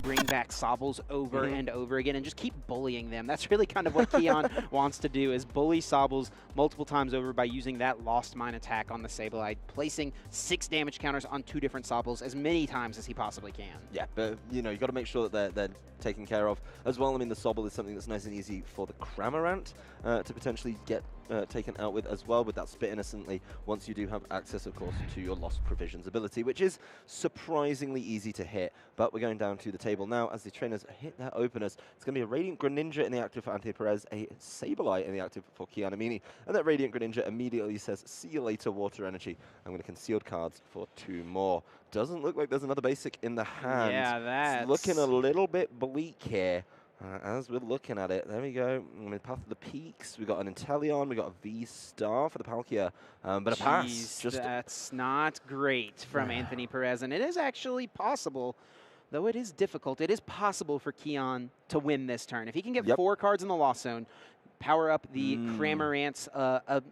bring back Sobbles over and over again and just keep bullying them. That's really kind of what Kian wants to do, is bully Sobbles multiple times over by using that Lost Mine attack on the Sableye, placing 6 damage counters on 2 different Sobbles as many times as he possibly can. Yeah, but you know, you got to make sure that they're taken care of as well. I mean, the Sobble is something that's nice and easy for the Cramorant to potentially get taken out with as well, with that Spit Innocently, once you do have access, of course, to your Lost Provisions ability, which is surprisingly easy to hit. But we're going down to the table now as the trainers hit their openers. It's going to be a Radiant Greninja in the active for Anthony Perez, a Sableye in the active for Kian Amini, and that Radiant Greninja immediately says, see you later, Water Energy. I'm going to concealed cards for 2 more. Doesn't look like there's another basic in the hand. Yeah, that's... It's looking a little bit bleak here. As we're looking at it, there we go. I mean, Path of the Peaks. We got an Inteleon. We got a V-Star for the Palkia, but a pass. Just that's not great from Anthony Perez, and it is actually possible, though it is difficult. It is possible for Kian to win this turn if he can get 4 cards in the Lost Zone. Power up the Cramorant's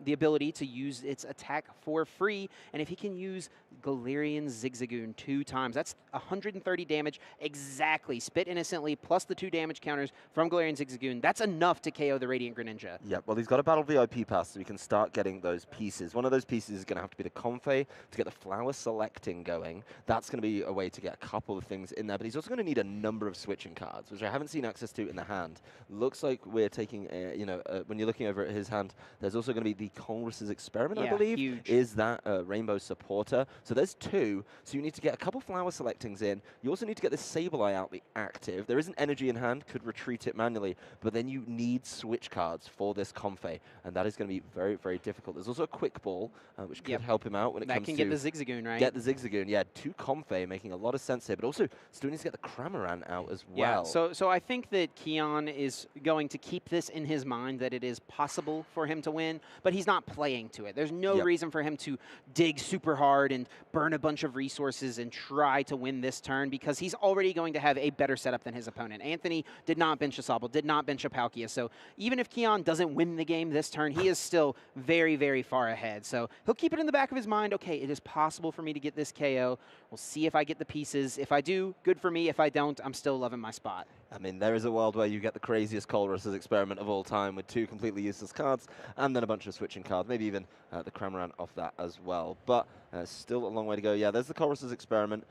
the ability to use its attack for free, and if he can use Galarian Zigzagoon 2 times, that's 130 damage exactly. Spit Innocently plus the 2 damage counters from Galarian Zigzagoon. That's enough to KO the Radiant Greninja. Yeah, well, he's got a Battle VIP pass, so we can start getting those pieces. One of those pieces is going to have to be the Comfey to get the Flower Selecting going. That's going to be a way to get a couple of things in there, but he's also going to need a number of switching cards, which I haven't seen access to in the hand. Looks like we're taking, you know, when you're looking over at his hand, there's also going to be the Colress's Experiment, I believe, huge. Is that Rainbow Supporter. So there's 2, so you need to get a couple Flower Selectings in. You also need to get this Sableye out the active. There isn't energy in hand, could retreat it manually, but then you need switch cards for this Comfey, and that is going to be very, very difficult. There's also a Quick Ball, which could help him out when it comes to... That can get the Zigzagoon, right? Get the Zigzagoon, yeah. 2 Comfey, making a lot of sense here, but also still needs to get the Cramorant out as well. Yeah, so I think that Kian is going to keep this in his mind, that it is possible for him to win, but he's not playing to it. There's no reason for him to dig super hard and burn a bunch of resources and try to win this turn, because he's already going to have a better setup than his opponent. Anthony did not bench a Sobble, did not bench a Palkia, so even if Kian doesn't win the game this turn, he is still very, very far ahead. So he'll keep it in the back of his mind, okay, it is possible for me to get this KO. We'll see if I get the pieces. If I do, good for me. If I don't, I'm still loving my spot. I mean, there is a world where you get the craziest Colress's Experiment of all time with 2 completely useless cards and then a bunch of switching cards, maybe even the Cramorant off that as well. But still a long way to go. Yeah, there's the Colress's Experiment.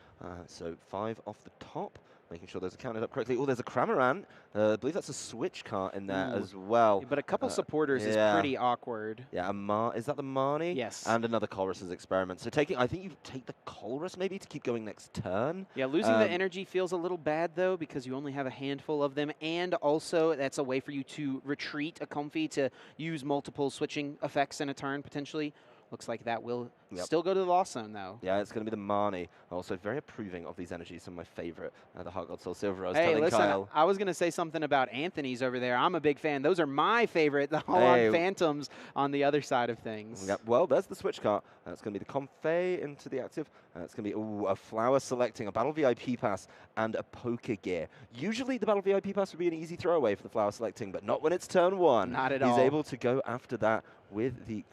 So 5 off the top, making sure those are counted up correctly. Oh, there's a Cramorant. I believe that's a switch card in there as well. But a couple supporters is pretty awkward. Yeah, is that the Marnie? Yes. And another Colress's Experiment. So I think you take the Colress maybe to keep going next turn. Yeah, losing the energy feels a little bad though, because you only have a handful of them, and also that's a way for you to retreat a Comfey to use multiple switching effects in a turn potentially. Looks like that will still go to the Lost Zone, though. Yeah, it's going to be the Marnie. Also very approving of these energies. Some of my favorite, the Heart God Soul Silver. Hey, listen, Kyle. I was going to say something about Anthony's over there. I'm a big fan. Those are my favorite, the Holon Phantoms on the other side of things. Yeah, well, there's the switch card. It's going to be the Comfey into the active. It's going to be a Flower Selecting, a Battle VIP Pass, and a Poker Gear. Usually the Battle VIP Pass would be an easy throwaway for the Flower Selecting, but not when it's turn 1. Not at all. He's able to go after that with the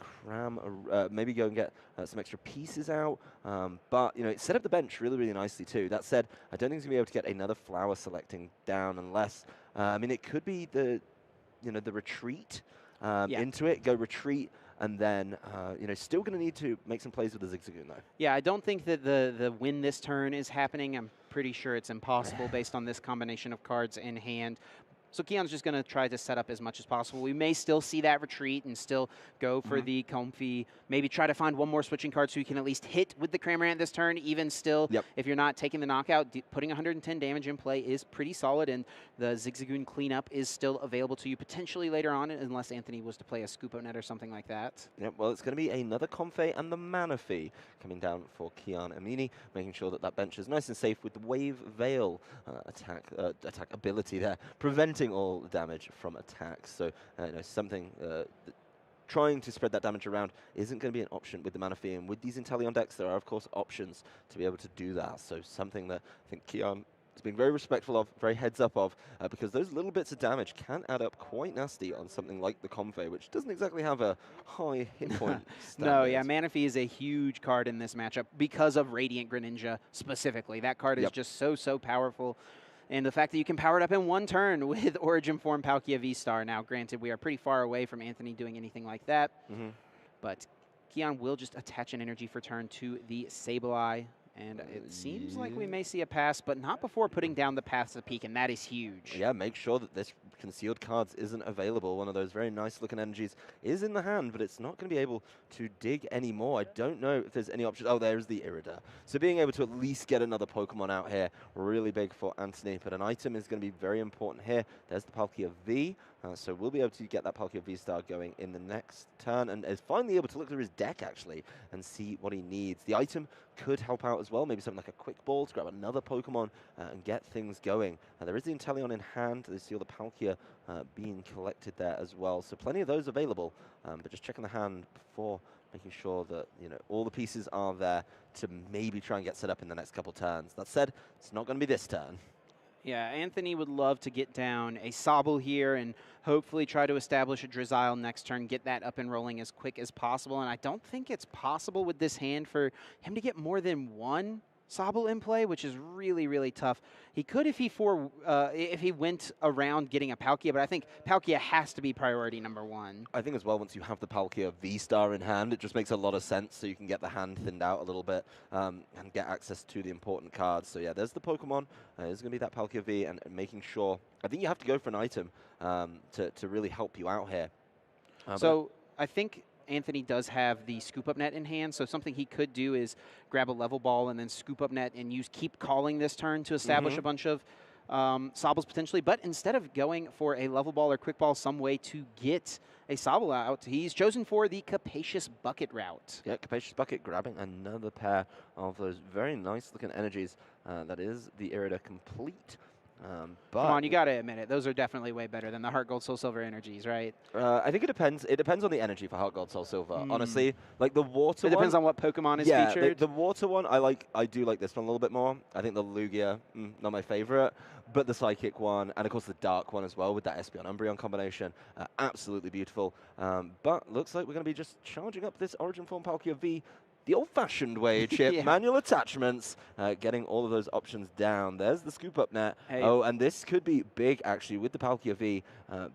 maybe go and get some extra pieces out. But, you know, it set up the bench really, really nicely too. That said, I don't think he's going to be able to get another Flower Selecting down unless, I mean, it could be the, you know, the retreat into it, go retreat, and then, you know, still going to need to make some plays with the Zigzagoon, though. Yeah, I don't think that the win this turn is happening. I'm pretty sure it's impossible based on this combination of cards in hand. So Kian's just going to try to set up as much as possible. We may still see that retreat and still go for the Comfey. Maybe try to find one more switching card so you can at least hit with the Cramorant this turn. Even still, if you're not taking the knockout, putting 110 damage in play is pretty solid, and the Zigzagoon cleanup is still available to you potentially later on, unless Anthony was to play a Scoopo Net or something like that. Yep, well, it's going to be another Comfey and the Manaphy coming down for Kian Amini, making sure that that bench is nice and safe with the Wave Veil attack ability there, preventing all the damage from attacks. So, you know, something trying to spread that damage around isn't going to be an option with the Manaphy. And with these Inteleon decks, there are, of course, options to be able to do that. So something that I think Kian has been very respectful of, very heads up of, because those little bits of damage can add up quite nasty on something like the Comfey, which doesn't exactly have a high hit point standard. No, yeah, Manaphy is a huge card in this matchup because of Radiant Greninja specifically. That card is just so powerful. And the fact that you can power it up in one turn with Origin Form Palkia V-Star. Now, granted, we are pretty far away from Anthony doing anything like that. But Kian will just attach an energy for turn to the Sableye. And it seems like we may see a pass, but not before putting down the Path to the Peak, and that is huge. Yeah, make sure that this concealed cards isn't available. One of those very nice looking energies is in the hand, but it's not going to be able to dig anymore. I don't know if there's any options. Oh, there's the Irida. So being able to at least get another Pokemon out here, really big for Anthony. But an item is going to be very important here. There's the Palkia V. So we'll be able to get that Palkia V-Star going in the next turn, and is finally able to look through his deck, actually, and see what he needs. The item could help out as well, maybe something like a Quick Ball to grab another Pokemon and get things going. There is the Inteleon in hand. They see all the Palkia being collected there as well. So plenty of those available, but just checking the hand before making sure that, you know, all the pieces are there to maybe try and get set up in the next couple turns. That said, it's not going to be this turn. Yeah, Anthony would love to get down a Sobble here and hopefully try to establish a Drizzile next turn, get that up and rolling as quick as possible. And I don't think it's possible with this hand for him to get more than one Sobble in play, which is really, really tough. He could if he went around getting a Palkia, but I think Palkia has to be priority number one. I think as well, once you have the Palkia V-Star in hand, it just makes a lot of sense, so you can get the hand thinned out a little bit and get access to the important cards. So yeah, there's the Pokemon. There's going to be that Palkia V, and making sure, I think you have to go for an item to really help you out here. So I think Anthony does have the Scoop Up Net in hand, so something he could do is grab a Level Ball and then Scoop Up Net and use Keep Calling this turn to establish a bunch of Sobbles potentially. But instead of going for a Level Ball or Quick Ball, some way to get a Sobble out, he's chosen for the Capacious Bucket route. Yeah, Capacious Bucket grabbing another pair of those very nice looking energies. That is the Irida complete. But Come on, you got to admit it. Those are definitely way better than the Heart Gold Soul Silver energies, right? I think it depends. It depends on the energy for Heart Gold Soul Silver. Honestly, like the water one. It depends on what Pokemon is yeah, featured. The water one, I do like this one a little bit more. I think the Lugia, not my favorite, but the Psychic one, and of course the Dark one as well with that Espeon Umbreon combination, absolutely beautiful. But looks like we're going to be just charging up this Origin Form Palkia V the old-fashioned way, Chip. Manual attachments, getting all of those options down. There's the Scoop Up Net. Hey. Oh, and this could be big, actually, with the Palkia V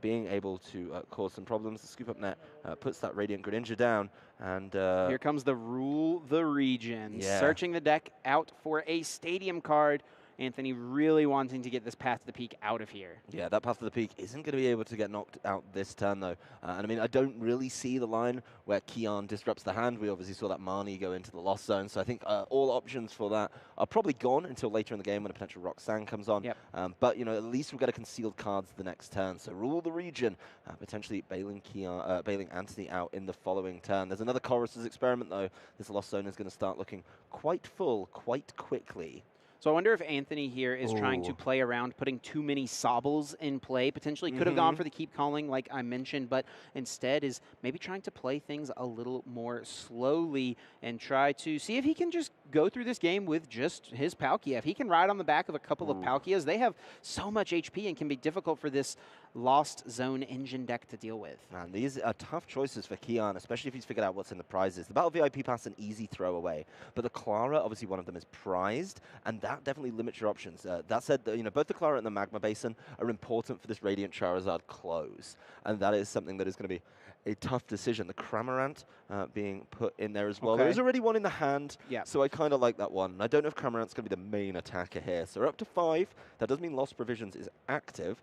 being able to cause some problems. The Scoop Up Net puts that Radiant Greninja down. And here comes the Rule the Region. Yeah. Searching the deck out for a Stadium card. Anthony really wanting to get this Path to the Peak out of here. Yeah, that Path to the Peak isn't going to be able to get knocked out this turn, though. And I mean, I don't really see the line where Kian disrupts the hand. We obviously saw that Marnie go into the Lost Zone, so I think all options for that are probably gone until later in the game when a potential Roxanne comes on. Yep. But, you know, at least we've got a concealed cards the next turn. So Rule the Region, potentially bailing Anthony out in the following turn. There's another Chorus's Experiment, though. This Lost Zone is going to start looking quite full quite quickly. So I wonder if Anthony here is trying to play around putting too many Sobbles in play. Potentially could have gone for the Keep Calling like I mentioned, but instead is maybe trying to play things a little more slowly and try to see if he can just go through this game with just his Palkia. If he can ride on the back of a couple of Palkias, they have so much HP and can be difficult for this Lost Zone engine deck to deal with. Man, these are tough choices for Kian, especially if he's figured out what's in the prizes. The Battle VIP Pass an easy throwaway, but the Clara, obviously one of them is prized, and that definitely limits your options. That said, you know, both the Clara and the Magma Basin are important for this Radiant Charizard close, and that is something that is going to be a tough decision. The Cramorant being put in there as well. There is already one in the hand, so I kind of like that one. I don't know if Cramorant's going to be the main attacker here. So we're up to 5. That does mean Lost Provisions is active,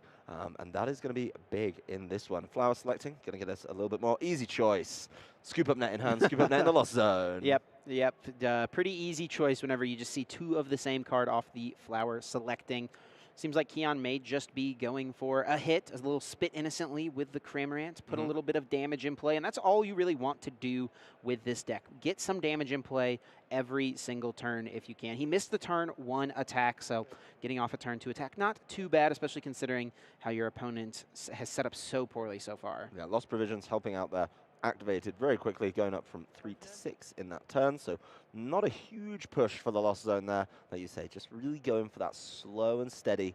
and that is going to be big in this one. Flower selecting, going to get us a little bit more easy choice. Scoop Up Net in hand, Scoop Up Net in the Lost Zone. Yep. Pretty easy choice whenever you just see 2 of the same card off the Flower selecting. Seems like Kian may just be going for a hit, a little spit innocently with the Cramorant, put a little bit of damage in play, and that's all you really want to do with this deck. Get some damage in play every single turn if you can. He missed the turn 1 attack, so getting off a turn 2 attack, not too bad, especially considering how your opponent has set up so poorly so far. Yeah, Lost Provisions helping out there. Activated very quickly, going up from 3 to 6 in that turn, so not a huge push for the Lost Zone there, like you say, just really going for that slow and steady,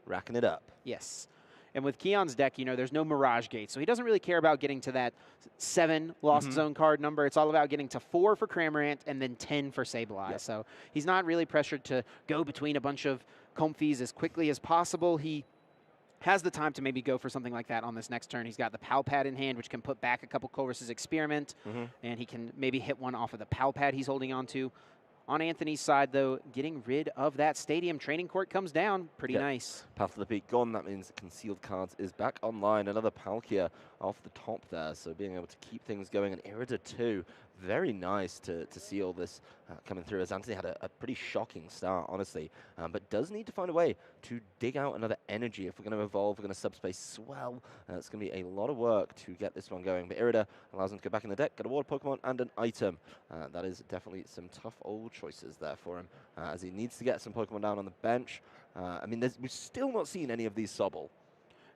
racking it up. Yes. And with Kian's deck, you know, there's no Mirage Gate, so he doesn't really care about getting to that 7 Lost Zone card number. It's all about getting to 4 for Cramorant and then 10 for Sableye. Yep. So he's not really pressured to go between a bunch of Comfeys as quickly as possible. He has the time to maybe go for something like that on this next turn. He's got the Pal Pad in hand, which can put back a couple Colress's Experiment, and he can maybe hit one off of the Pal Pad he's holding on to. On Anthony's side, though, getting rid of that Stadium Training Court comes down pretty nice. Path to the Peak gone. That means Concealed Cards is back online. Another Palkia off the top there, so being able to keep things going. And Irida too. Very nice to see all this coming through, as Anthony had a pretty shocking start, honestly, but does need to find a way to dig out another energy. If we're going to evolve, we're going to subspace Swell. It's going to be a lot of work to get this one going, but Irida allows him to go back in the deck, get a water Pokemon and an item. That is definitely some tough old choices there for him, as he needs to get some Pokemon down on the bench. I mean, we've still not seen any of these Sobble.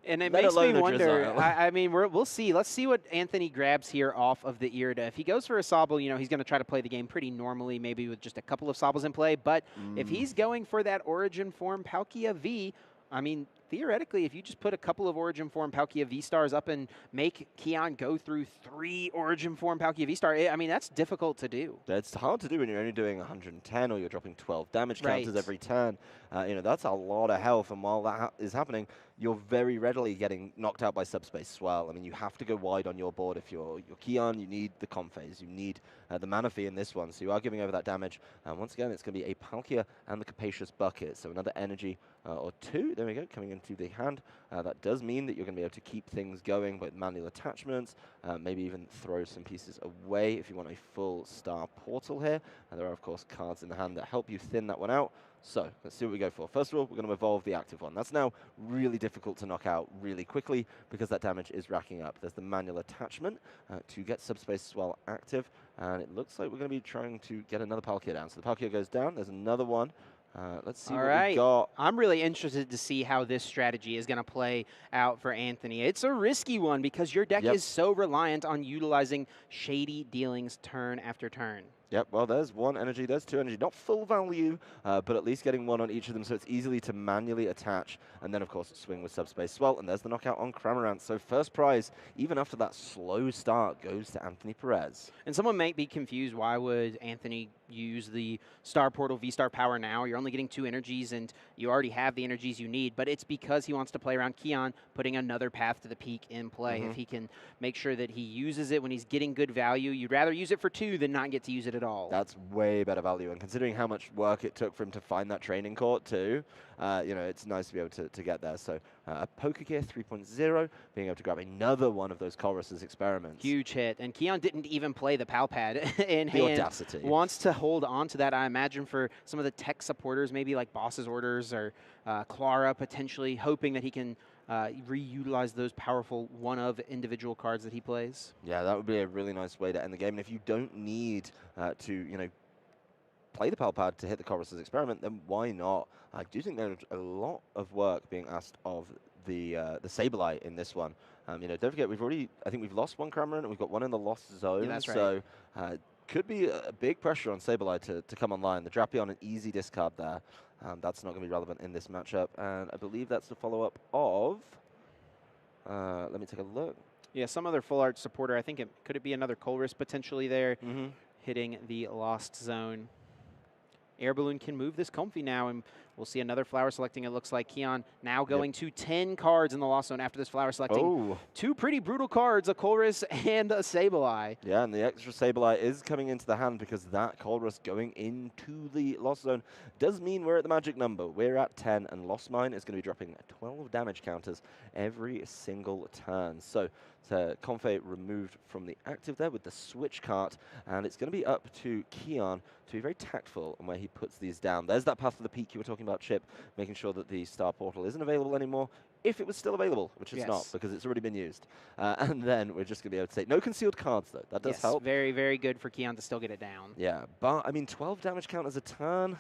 And it makes me wonder, I mean, we'll see. Let's see what Anthony grabs here off of the Irida. If he goes for a Sobble, you know, he's going to try to play the game pretty normally, maybe with just a couple of Sobbles in play. But if he's going for that Origin Form Palkia V, I mean, theoretically, if you just put a couple of Origin Form Palkia V-Stars up and make Kian go through 3 Origin Form Palkia V-Star, I mean, that's difficult to do. It's hard to do when you're only doing 110 or you're dropping 12 damage counters every turn. You know, that's a lot of health, and while that is happening, you're very readily getting knocked out by Subspace Swell. I mean, you have to go wide on your board. If you're Kian, you need the Comphase, you need the Manaphy in this one, so you are giving over that damage. And once again, it's going to be a Palkia and the Capacious Bucket, so another energy or 2, there we go, coming into the hand. That does mean that you're going to be able to keep things going with manual attachments, maybe even throw some pieces away if you want a full Star Portal here. And there are, of course, cards in the hand that help you thin that one out. So let's see what we go for. First of all, we're going to evolve the active one. That's now really difficult to knock out really quickly because that damage is racking up. There's the manual attachment to get Subspace Swell active, and it looks like we're going to be trying to get another Palkia down. So the Palkia goes down. There's another one. Let's see what we got. I'm really interested to see how this strategy is going to play out for Anthony. It's a risky one because your deck is so reliant on utilizing Shady Dealings turn after turn. Yep, well, there's 1 energy, there's 2 energy. Not full value, but at least getting 1 on each of them, so it's easily to manually attach. And then, of course, swing with Subspace Swell, and there's the knockout on Cramorant. So first prize, even after that slow start, goes to Anthony Perez. And someone might be confused, why would Anthony use the Star Portal V-Star power now? You're only getting 2 energies, and you already have the energies you need. But it's because he wants to play around Kian, putting another Path to the Peak in play. If he can make sure that he uses it when he's getting good value, you'd rather use it for 2 than not get to use it at all. That's way better value, and considering how much work it took for him to find that training court too, you know, it's nice to be able to get there. So a Pokegear 3.0, being able to grab another one of those Colress's experiments. Huge hit, and Kian didn't even play the Pal Pad in hand. The audacity. Wants to hold on to that, I imagine, for some of the tech supporters, maybe like Boss's Orders or Clara, potentially, hoping that he can reutilize those powerful one-of individual cards that he plays. Yeah, that would be a really nice way to end the game. And if you don't need to, you know, play the Pal Pad to hit the Colress's experiment, then why not? I do think there's a lot of work being asked of the Sableye in this one. You know, don't forget, I think we've lost 1 Cramorant, and we've got 1 in the Lost Zone. Yeah, that's right. So could be a big pressure on Sableye to come online. The Drapion, an easy discard there. That's not going to be relevant in this matchup. And I believe that's the follow-up of... let me take a look. Yeah, some other full art supporter. I think could it be another Colress potentially there, hitting the Lost Zone. Air Balloon can move this Comfy now, and we'll see another flower selecting. It looks like Kian now going to 10 cards in the Lost Zone after this flower selecting. Oh. 2 pretty brutal cards, a Colress and a Sableye. Yeah, and the extra Sableye is coming into the hand because that Colress going into the Lost Zone does mean we're at the magic number. We're at 10, and Lost Mine is going to be dropping 12 damage counters every single turn. So Comfey removed from the active there with the switch cart, and it's going to be up to Kian to be very tactful on where he puts these down. There's that Path to the Peak you were talking about, Chip, making sure that the Star Portal isn't available anymore, if it was still available, which it's not, because it's already been used. And then we're just going to be able to say, no concealed cards, though. That does help. Very, very good for Kian to still get it down. Yeah, but, I mean, 12 damage counters a turn,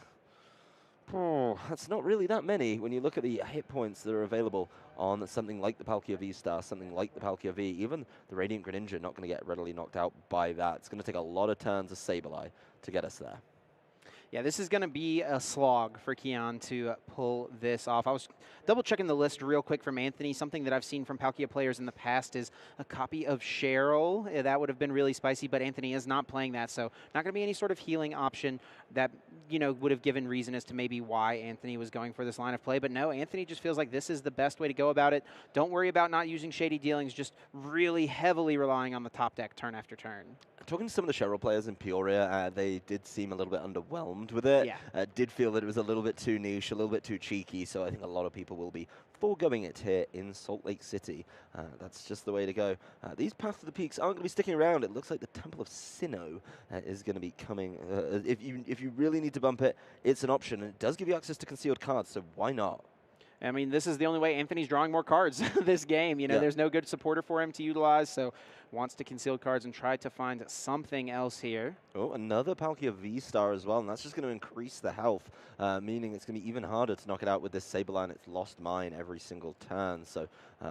that's not really that many when you look at the hit points that are available on something like the Palkia V-Star, something like the Palkia V. Even the Radiant Greninja not going to get readily knocked out by that. It's going to take a lot of turns of Sableye to get us there. Yeah, this is going to be a slog for Kian to pull this off. I was double-checking the list real quick from Anthony. Something that I've seen from Palkia players in the past is a copy of Cheryl. That would have been really spicy, but Anthony is not playing that, so not going to be any sort of healing option that, you know, would have given reason as to maybe why Anthony was going for this line of play. But no, Anthony just feels like this is the best way to go about it. Don't worry about not using Shady Dealings, just really heavily relying on the top deck turn after turn. Talking to some of the Cheryl players in Peoria, they did seem a little bit underwhelmed with it. Yeah. Did feel that it was a little bit too niche, a little bit too cheeky, so I think a lot of people will be foregoing it here in Salt Lake City. That's just the way to go. These Path to the Peaks aren't going to be sticking around. It looks like the Temple of Sinnoh is going to be coming. If you really need to bump it, it's an option, and it does give you access to concealed cards, so why not? I mean, this is the only way Anthony's drawing more cards this game. You know, there's no good supporter for him to utilize, so wants to conceal cards and try to find something else here. Oh, another Palkia V-Star as well, and that's just going to increase the health, meaning it's going to be even harder to knock it out with this Saberline. It's lost mine every single turn, so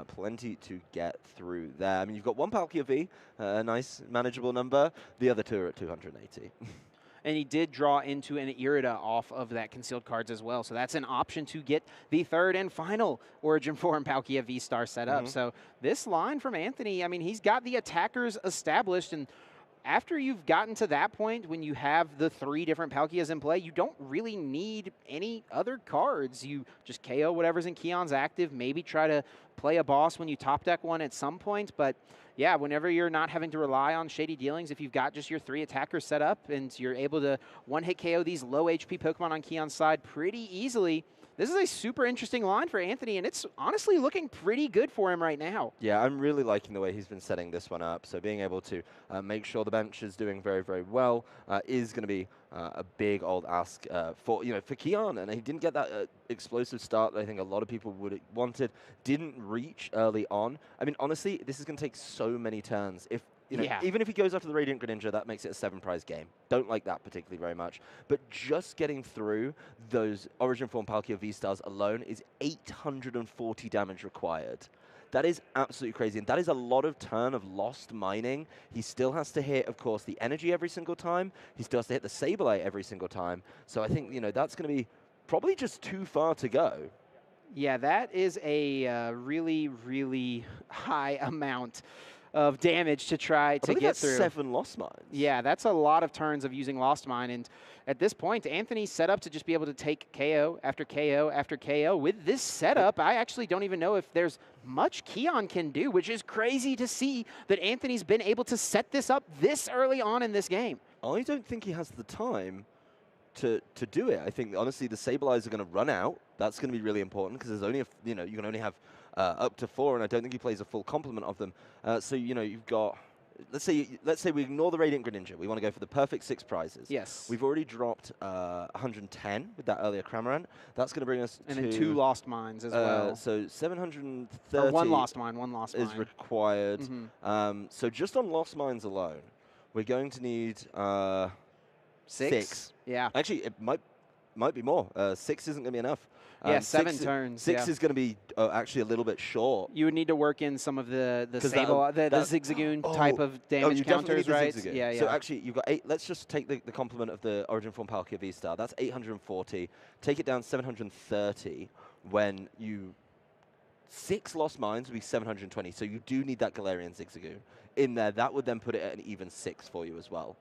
plenty to get through there. I mean, you've got one Palkia V, a nice, manageable number. The other two are at 280. And he did draw into an Irida off of that concealed cards as well. So that's an option to get the third and final Origin Form Palkia V-Star set up. So this line from Anthony, I mean, he's got the attackers established, and after you've gotten to that point, when you have the 3 different Palkias in play, you don't really need any other cards. You just KO whatever's in Kian's active, maybe try to play a boss when you top deck one at some point, but yeah, whenever you're not having to rely on Shady Dealings, if you've got just your 3 attackers set up and you're able to one-hit KO these low HP Pokemon on Kian's side pretty easily, this is a super interesting line for Anthony, and it's honestly looking pretty good for him right now. Yeah, I'm really liking the way he's been setting this one up. So being able to make sure the bench is doing very, very well is going to be a big old ask for Kian. And he didn't get that explosive start that I think a lot of people would have wanted. Didn't reach early on. I mean, honestly, this is going to take so many turns. Even if he goes after the Radiant Greninja, that makes it a 7-prize game. Don't like that particularly very much. But just getting through those Origin Form Palkia V-Stars alone is 840 damage required. That is absolutely crazy, and that is a lot of turn of lost mining. He still has to hit, of course, the energy every single time. He still has to hit the Sableye every single time. So I think, that's going to be probably just too far to go. Yeah, that is a really, really high amount of damage to try to get through. 7 Lost Mines. Yeah, that's a lot of turns of using Lost Mine, and at this point, Anthony's set up to just be able to take KO after KO after KO. With this setup, I actually don't even know if there's much Kian can do, which is crazy to see that Anthony's been able to set this up this early on in this game. I don't think he has the time to do it. I think, honestly, the Sableyes are going to run out. That's going to be really important because there's only, you can only have up to 4, and I don't think he plays a full complement of them. So, you've got, let's say we ignore the Radiant Greninja. We want to go for the perfect 6 prizes. Yes. We've already dropped 110 with that earlier Cramorant. That's going to bring us and to... then 2 Lost Mines as well. So 730 or one Lost Mine is required. So just on Lost Mines alone, we're going to need 6. Yeah. Actually, it might be more. 6 isn't going to be enough. Yeah, 7 turns. 6 is going to be actually a little bit short. You would need to work in some of the Zigzagoon type of damage counters, right? Yeah. So actually, you've got 8. Let's just take the complement of the Origin Form Palkia V-Star. That's 840. Take it down 730 when you... 6 Lost Mines would be 720. So you do need that Galarian Zigzagoon in there. That would then put it at an even 6 for you as well.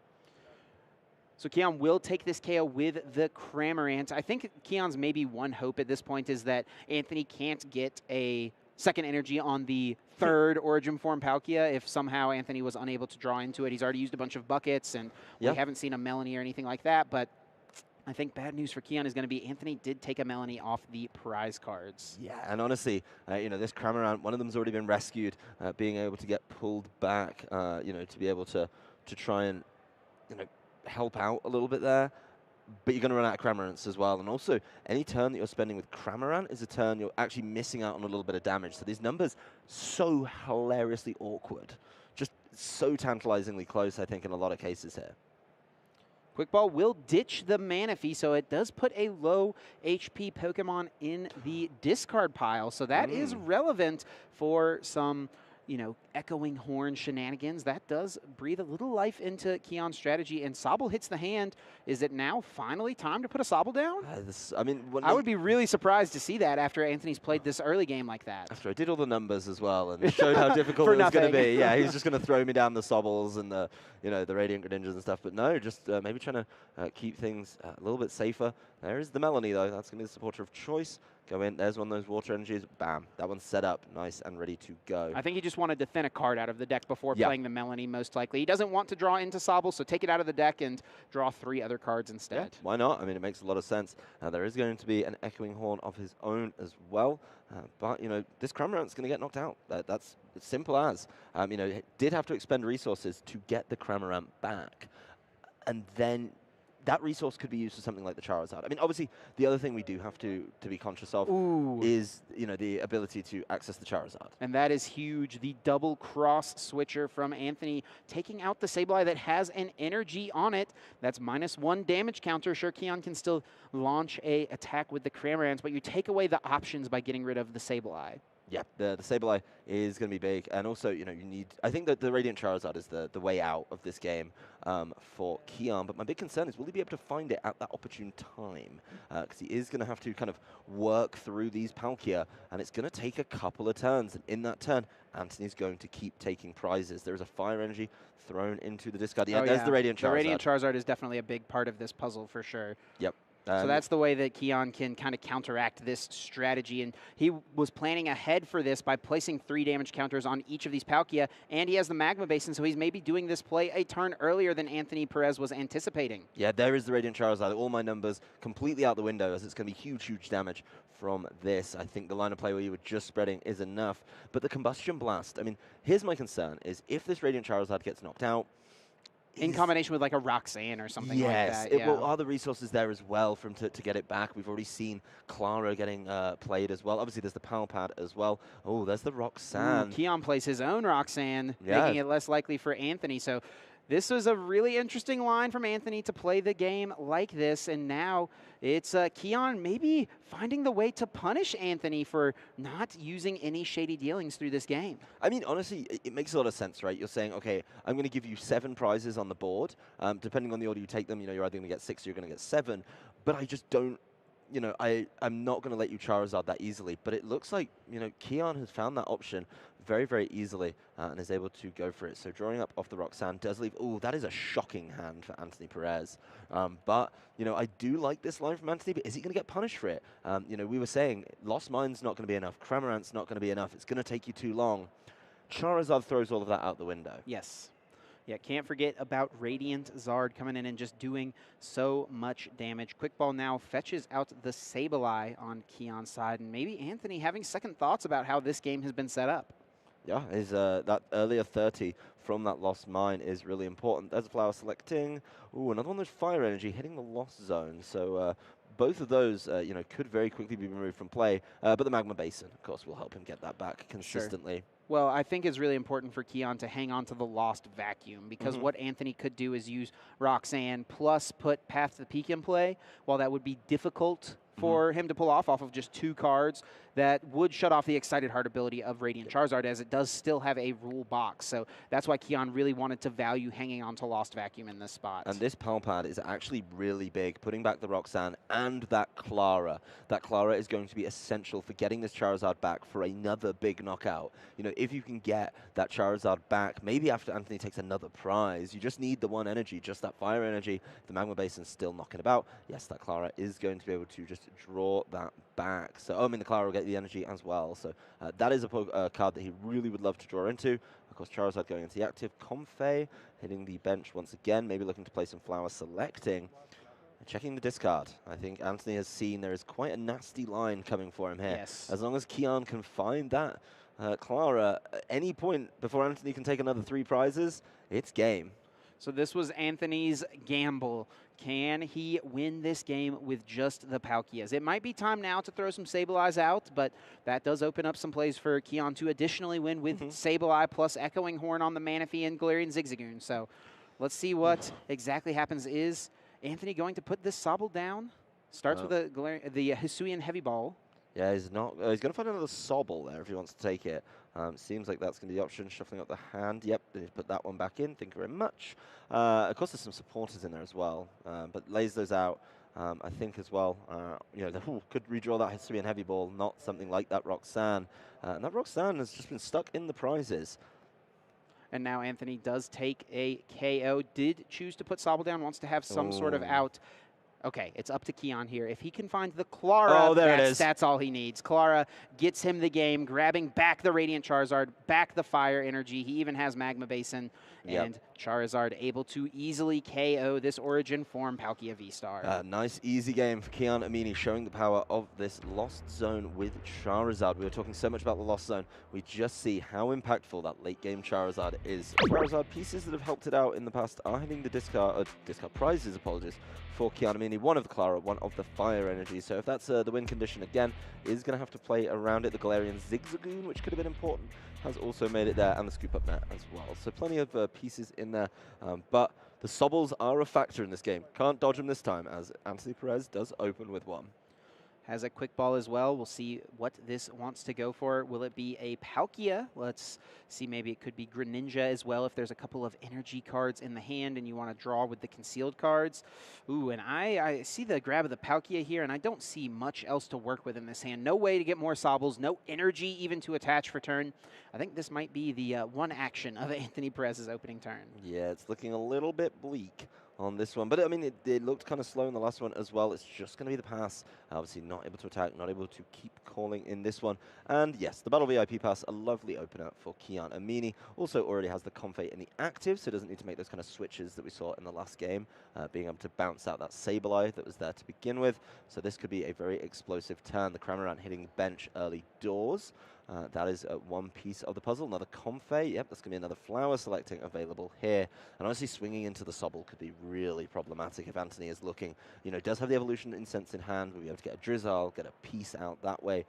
So Kian will take this KO with the Cramorant. I think Kian's maybe one hope at this point is that Anthony can't get a second energy on the 3rd Origin Form Palkia if somehow Anthony was unable to draw into it. He's already used a bunch of buckets, and we haven't seen a Melanie or anything like that, but I think bad news for Kian is going to be Anthony did take a Melanie off the prize cards. Yeah, and honestly, this Cramorant, one of them's already been rescued, being able to get pulled back, to be able to try and, help out a little bit there, but you're going to run out of Cramorants as well. And also, any turn that you're spending with Cramorant is a turn you're actually missing out on a little bit of damage. So these numbers, so hilariously awkward. Just so tantalizingly close, I think, in a lot of cases here. Quick Ball will ditch the Manaphy, so it does put a low HP Pokemon in the discard pile. So that is relevant for some... you know, echoing horn shenanigans, that does breathe a little life into Kian's strategy. And Sobble hits the hand. Is it now finally time to put a Sobble down? I mean, I would be really surprised to see that after Anthony's played this early game like that. After I did all the numbers as well and showed how difficult it was going to be. Yeah, he's just going to throw me down the Sobbles and the, you know, the Radiant Greninjas and stuff. But no, just maybe trying to keep things a little bit safer. There is the Melanie, though. That's going to be the supporter of choice. Go in. There's one of those water energies. Bam. That one's set up. Nice and ready to go. I think he just wanted to thin a card out of the deck before playing the Melanie, most likely. He doesn't want to draw into Sobble, so take it out of the deck and draw 3 other cards instead. Yeah, why not? I mean, it makes a lot of sense. There is going to be an Echoing Horn of his own as well. But, you know, this Cramorant's going to get knocked out. That's as simple as. You know, it did have to expend resources to get the Cramorant back. And then that resource could be used for something like the Charizard. I mean, obviously, the other thing we do have to be conscious of is, you know, the ability to access the Charizard. And that is huge. The double cross switcher from Anthony, taking out the Sableye that has an energy on it. That's -1 damage counter. Sure, Kian can still launch a attack with the Cramorants, but you take away the options by getting rid of the Sableye. Yeah, the Sableye is going to be big. And also, you know, you need... I think that the Radiant Charizard is the way out of this game for Kian. But my big concern is, will he be able to find it at that opportune time? Because he is going to have to kind of work through these Palkia. And it's going to take a couple of turns. And in that turn, Anthony's going to keep taking prizes. There is a Fire Energy thrown into the discard. Yeah, there's the Radiant Charizard. The Radiant Charizard is definitely a big part of this puzzle for sure. Yep. So that's the way that Kian can kind of counteract this strategy. And he was planning ahead for this by placing 3 damage counters on each of these Palkia. And he has the Magma Basin, so he's maybe doing this play a turn earlier than Anthony Perez was anticipating. Yeah, there is the Radiant Charizard. All my numbers completely out the window, as it's going to be huge, huge damage from this. I think the line of play where you were just spreading is enough. But the Combustion Blast, I mean, here's my concern, is if this Radiant Charizard gets knocked out, in combination with like a Roxanne or something like that. Yes, are the resources there as well for him to get it back? We've already seen Clara getting played as well. Obviously, there's the Palpad as well. Oh, there's the Roxanne. Kian plays his own Roxanne, making it less likely for Anthony. So this was a really interesting line from Anthony to play the game like this, and now it's Kian maybe finding the way to punish Anthony for not using any shady dealings through this game. I mean, honestly, it makes a lot of sense, right? You're saying, okay, I'm going to give you 7 prizes on the board. Depending on the order you take them, you know, you're either going to get 6 or you're going to get 7. But I just don't, you know, I'm not going to let you Charizard that easily. But it looks like, you know, Kian has found that option very, very easily and is able to go for it. So drawing up off the Roxanne does leave... Oh, that is a shocking hand for Anthony Perez. But, you know, I do like this line from Anthony, but is he going to get punished for it? You know, we were saying Lost Mine's not going to be enough. Cramorant's not going to be enough. It's going to take you too long. Charizard throws all of that out the window. Yes. Yeah, can't forget about Radiant Zard coming in and just doing so much damage. Quick Ball now fetches out the Sableye on Kian's side, and maybe Anthony having second thoughts about how this game has been set up. Yeah, that earlier 30 from that Lost Mine is really important. There's a Flower selecting. Ooh, another one with Fire Energy hitting the Lost Zone. So both of those, you know, could very quickly be removed from play. But the Magma Basin, of course, will help him get that back consistently. Sure. Well, I think it's really important for Kian to hang on to the Lost Vacuum, because what Anthony could do is use Roxanne plus put Path to the Peak in play. While that would be difficult for him to pull off of just 2 cards, that would shut off the Excited Heart ability of Radiant Charizard, as it does still have a rule box. So that's why Kian really wanted to value hanging on to Lost Vacuum in this spot. And this Palpad is actually really big, putting back the Roxanne and that Clara. That Clara is going to be essential for getting this Charizard back for another big knockout. You know, if you can get that Charizard back, maybe after Anthony takes another prize, you just need the 1 energy, just that Fire Energy. The Magma Basin's still knocking about. Yes, that Clara is going to be able to just draw that back. So, I mean, the Clara will get the energy as well. So that is a card that he really would love to draw into. Of course, Charizard going into the active. Comfey hitting the bench once again, maybe looking to play some Flower selecting. And checking the discard. I think Anthony has seen there is quite a nasty line coming for him here. Yes. As long as Kian can find that Clara at any point before Anthony can take another 3 prizes, it's game. So this was Anthony's gamble. Can he win this game with just the Palkias? It might be time now to throw some Sableyes out, but that does open up some plays for Kian to additionally win with Sableye plus Echoing Horn on the Manaphy and Galarian Zigzagoon. So let's see what exactly happens. Is Anthony going to put this Sobble down? Starts with the Hisuian Heavy Ball. Yeah, he's not. He's going to find another Sobble there if he wants to take it. Seems like that's going to be the option. Shuffling up the hand. Yep, he's put that one back in. Thank you very much. Of course, there's some supporters in there as well, but lays those out. I think as well, you know, could redraw that Hisuian Heavy Ball, not something like that Roxanne. And that Roxanne has just been stuck in the prizes. And now Anthony does take a KO. Did choose to put Sobble down, wants to have some sort of out. Okay, it's up to Kian here. If he can find the Clara, that's all he needs. Clara gets him the game, grabbing back the Radiant Charizard, back the Fire Energy. He even has Magma Basin. And Charizard able to easily KO this Origin form Palkia V-Star. Nice, easy game for Kian Amini, showing the power of this Lost Zone with Charizard. We were talking so much about the Lost Zone. We just see how impactful that late-game Charizard is. Charizard pieces that have helped it out in the past are hitting the discard prizes, apologies, for Kian Amini. One of the Clara, one of the Fire Energy. So if that's the win condition again, is going to have to play around it. The Galarian Zigzagoon, which could have been important, has also made it there, and the Scoop Up Net as well. So plenty of pieces in there, but the Sobbles are a factor in this game. Can't dodge them this time, as Anthony Perez does open with one. Has a quick ball as well. We'll see what this wants to go for. Will it be a Palkia? Let's see, maybe it could be Greninja as well if there's a couple of energy cards in the hand and you want to draw with the concealed cards. Ooh, and I see the grab of the Palkia here, and I don't see much else to work with in this hand. No way to get more Sobbles, no energy even to attach for turn. I think this might be the one action of Anthony Perez's opening turn. Yeah, it's looking a little bit bleak on this one, but I mean, it looked kind of slow in the last one as well. It's just going to be the pass. Obviously not able to attack, not able to keep calling in this one. And yes, the Battle VIP pass, a lovely opener for Kian Amini. Also already has the Comfey in the active, so doesn't need to make those kind of switches that we saw in the last game, being able to bounce out that Sableye that was there to begin with. So this could be a very explosive turn. The Cramorant hitting bench early doors. That is one piece of the puzzle. Another Comfey. Yep, that's going to be another flower selecting available here. And honestly, swinging into the Sobble could be really problematic if Anthony is looking, you know, does have the evolution incense in hand. We'll be able to get a Drizzle, get a piece out that way.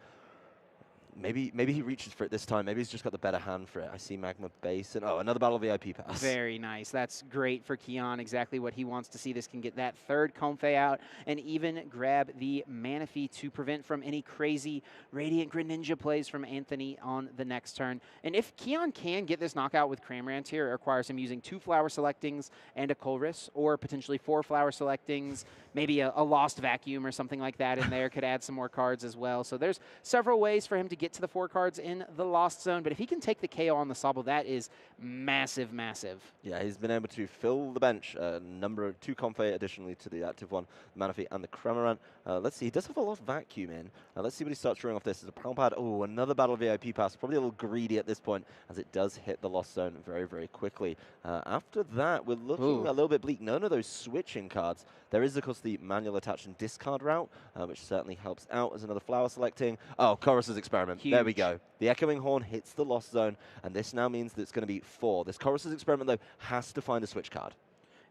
Maybe he reaches for it this time. Maybe he's just got the better hand for it. I see Magma Basin. Oh, another Battle VIP pass. Very nice. That's great for Kian. Exactly what he wants to see. This can get that third Comfey out and even grab the Manaphy to prevent from any crazy Radiant Greninja plays from Anthony on the next turn. And if Kian can get this knockout with Cramorant here, it requires him using 2 Flower Selectings and a Colress, or potentially 4 Flower Selectings, maybe a Lost Vacuum or something like that in there. Could add some more cards as well. So there's several ways for him to get to the 4 cards in the Lost Zone, but if he can take the KO on the Sobble, that is massive, massive. Yeah, he's been able to fill the bench. Number of 2 Comfey additionally to the active one, Manaphy and the Cramorant. Let's see, he does have a Lost Vacuum in. Let's see what he starts drawing off this. As a Palpad, oh, another Battle VIP pass. Probably a little greedy at this point, as it does hit the Lost Zone very, very quickly. After that, we're looking a little bit bleak. None of those switching cards. There is, of course, the manual attach and discard route, which certainly helps out as another flower selecting. Oh, Chorus's Experiment. Huge. There we go. The Echoing Horn hits the Lost Zone, and this now means that it's going to be 4. This Chorus's Experiment, though, has to find a switch card.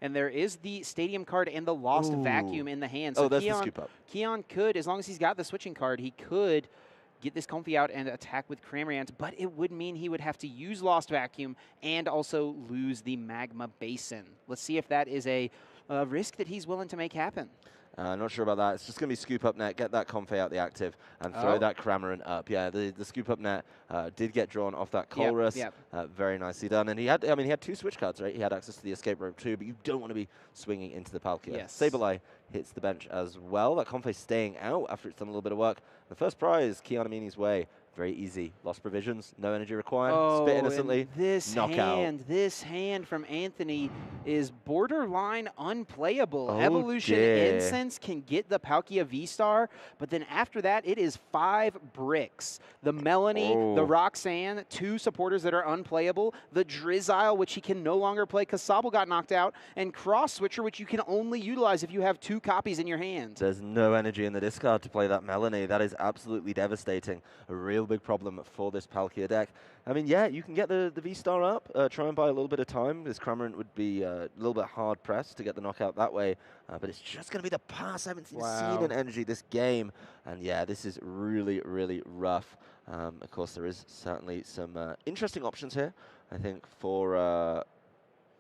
And there is the Stadium card and the Lost Vacuum in the hand. So that's the scoop up. Kian could, as long as he's got the switching card, he could get this Comfey out and attack with Cramorant, but it would mean he would have to use Lost Vacuum and also lose the Magma Basin. Let's see if that is a risk that he's willing to make happen. Not sure about that. It's just going to be Scoop Up Net, get that Comfey out the active, and throw that Cramorant up. Yeah, the Scoop Up Net did get drawn off that Colress. Very nicely done. And he had, I mean, he had 2 switch cards, right? He had access to the Escape Rope too, but you don't want to be swinging into the Palkia. Yes. Sableye hits the bench as well. That Comfey staying out after it's done a little bit of work. The first prize, Kian Amini's way. Very easy. Lost provisions, no energy required. Spit innocently, knockout. This hand from Anthony is borderline unplayable. Evolution Incense can get the Palkia V-Star, but then after that, it is 5 bricks. The Melanie, the Roxanne, 2 supporters that are unplayable, the Drizzile, which he can no longer play because Sobble got knocked out, and Cross Switcher, which you can only utilize if you have 2 copies in your hand. There's no energy in the discard to play that Melanie. That is absolutely devastating. A real big problem for this Palkia deck. I mean, yeah, you can get the V-Star up, try and buy a little bit of time. This Cramorant would be a little bit hard pressed to get the knockout that way, but it's just going to be the pass. I haven't seen an energy this game, and yeah, this is really, really rough. Of course, there is certainly some interesting options here, I think, for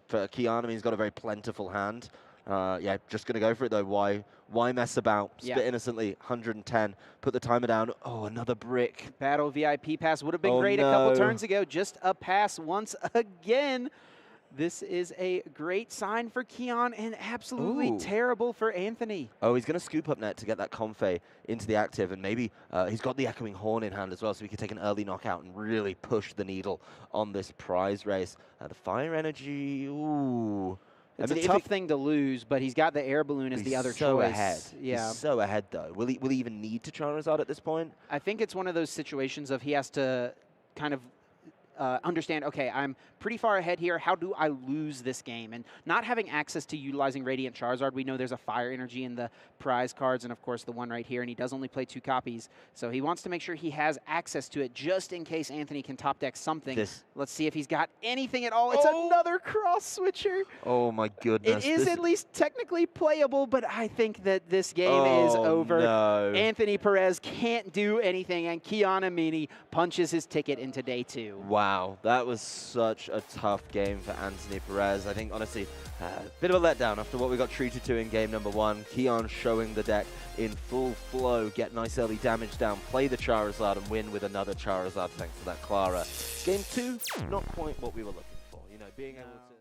Kian. I mean, he's got a very plentiful hand. Yeah, just going to go for it, though. Why mess about? Spit innocently, 110. Put the timer down. Oh, another brick. Battle VIP pass would have been Oh, great no. a couple turns ago. Just a pass once again. This is a great sign for Kian and absolutely terrible for Anthony. Oh, he's going to scoop up net to get that Comfey into the active, and maybe he's got the Echoing Horn in hand as well, so he could take an early knockout and really push the needle on this prize race. The Fire Energy, ooh. It's a tough thing to lose, but he's got the air balloon as the other choice. Ahead. Yeah. He's so ahead, though. Will he even need to Charizard at this point? I think it's one of those situations of he has to kind of understand, okay, I'm pretty far ahead here. How do I lose this game? And not having access to utilizing Radiant Charizard, we know there's a Fire Energy in the prize cards and, of course, the one right here, and he does only play 2 copies. So he wants to make sure he has access to it just in case Anthony can top deck something. Let's see if he's got anything at all. It's another cross switcher. Oh, my goodness. It is at least technically playable, but I think that this game is over. No. Anthony Perez can't do anything, and Kian Amini punches his ticket into day 2. Wow, that was such a tough game for Anthony Perez. I think, honestly, a bit of a letdown after what we got treated to in game number 1. Kian showing the deck in full flow, get nice early damage down, play the Charizard, and win with another Charizard thanks to that Clara. Game 2, not quite what we were looking for. You know, being able to...